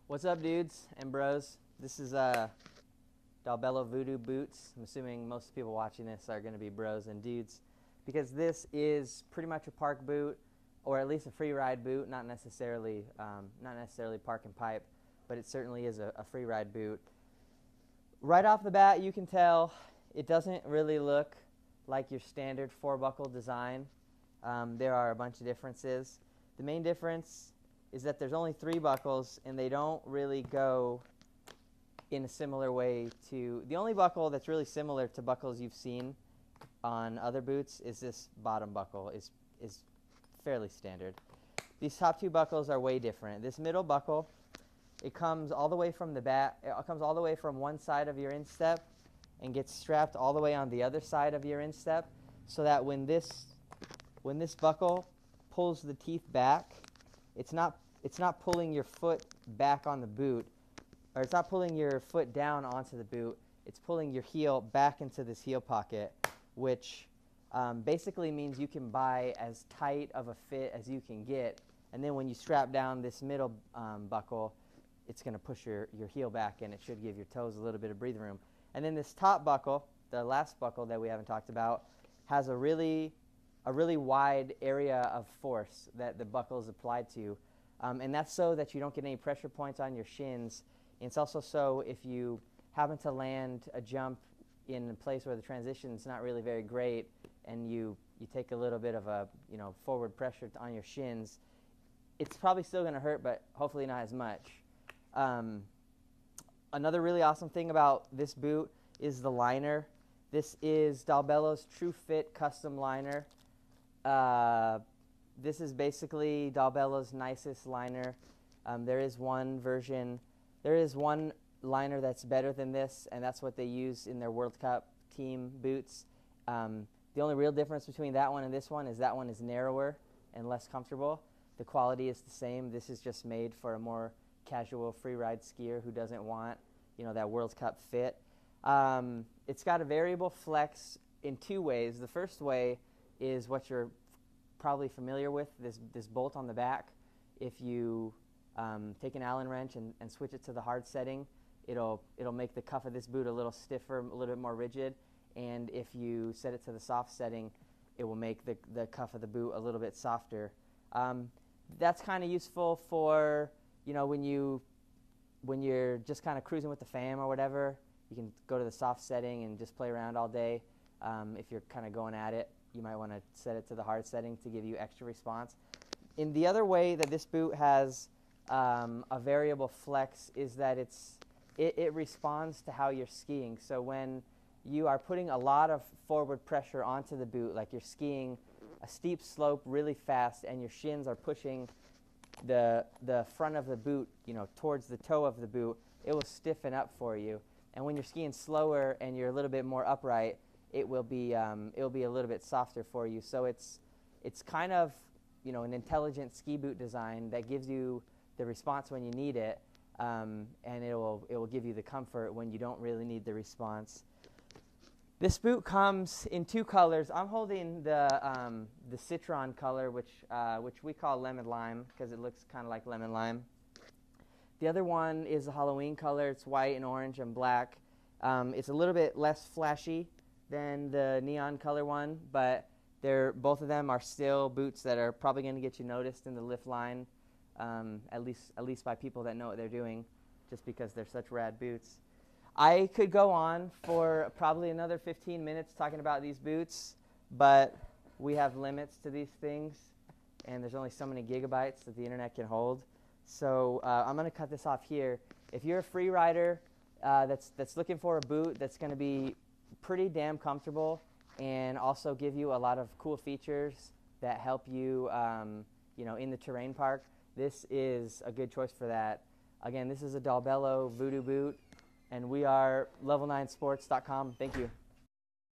What's up, dudes and bros? This is Dalbello Voodoo boots. I'm assuming most people watching this are going to be bros and dudes, because this is pretty much a park boot, or at least a free ride boot. Not necessarily park and pipe, but it certainly is a free ride boot. Right off the bat, you can tell it doesn't really look like your standard 4-buckle design. There are a bunch of differences. The main difference is that there's only 3 buckles, and they don't really go in a similar way to... The only buckle that's really similar to buckles you've seen on other boots is this bottom buckle, is fairly standard. These top 2 buckles are way different. This middle buckle, it comes all the way from the back. It comes all the way from one side of your instep and gets strapped all the way on the other side of your instep, so that when this buckle pulls the teeth back, it's not pulling your foot back on the boot, or it's not pulling your foot down onto the boot. It's pulling your heel back into this heel pocket, which basically means you can buy as tight of a fit as you can get, and then when you strap down this middle buckle, it's going to push your heel back, and it should give your toes a little bit of breathing room. And then this top buckle, the last buckle that we haven't talked about, has a really wide area of force that the buckle is applied to. And that's so that you don't get any pressure points on your shins. And it's also so if you happen to land a jump in a place where the transition is not really very great, and you take a little bit of a forward pressure on your shins, it's probably still going to hurt, but hopefully not as much. Another really awesome thing about this boot is the liner. This is Dalbello's True Fit custom liner. This is basically Dalbello's nicest liner. There is one liner that's better than this, and that's what they use in their World Cup team boots. The only real difference between that one and this one is that one is narrower and less comfortable. The quality is the same. This is just made for a more casual free ride skier who doesn't want, that World Cup fit. It's got a variable flex in 2 ways. The first way is what you're probably familiar with, this bolt on the back. If you take an Allen wrench and switch it to the hard setting, it'll make the cuff of this boot a little stiffer, a little bit more rigid. And if you set it to the soft setting, it will make the cuff of the boot a little bit softer. That's kind of useful for when you're just kind of cruising with the fam or whatever. You can go to the soft setting and just play around all day. If you're kind of going at it, you might want to set it to the hard setting to give you extra response. In the other way that this boot has a variable flex is that it responds to how you're skiing. So when you are putting a lot of forward pressure onto the boot, like you're skiing a steep slope really fast and your shins are pushing the front of the boot towards the toe of the boot, it will stiffen up for you. And when you're skiing slower and you're a little bit more upright, it will be a little bit softer for you. So it's kind of an intelligent ski boot design that gives you the response when you need it, and it will give you the comfort when you don't really need the response. This boot comes in 2 colors. I'm holding the citron color, which we call lemon-lime because it looks kind of like lemon-lime. The other one is a Halloween color. It's white and orange and black. It's a little bit less flashy than the neon color one, but both of them are still boots that are probably going to get you noticed in the lift line, at least by people that know what they're doing, just because they're such rad boots. I could go on for probably another 15 minutes talking about these boots, but we have limits to these things, and there's only so many gigabytes that the internet can hold. So I'm going to cut this off here. If you're a free rider that's looking for a boot that's going to be pretty damn comfortable and also give you a lot of cool features that help you, in the terrain park, this is a good choice for that. Again, this is a Dalbello Voodoo boot, and we are level9sports.com. Thank you.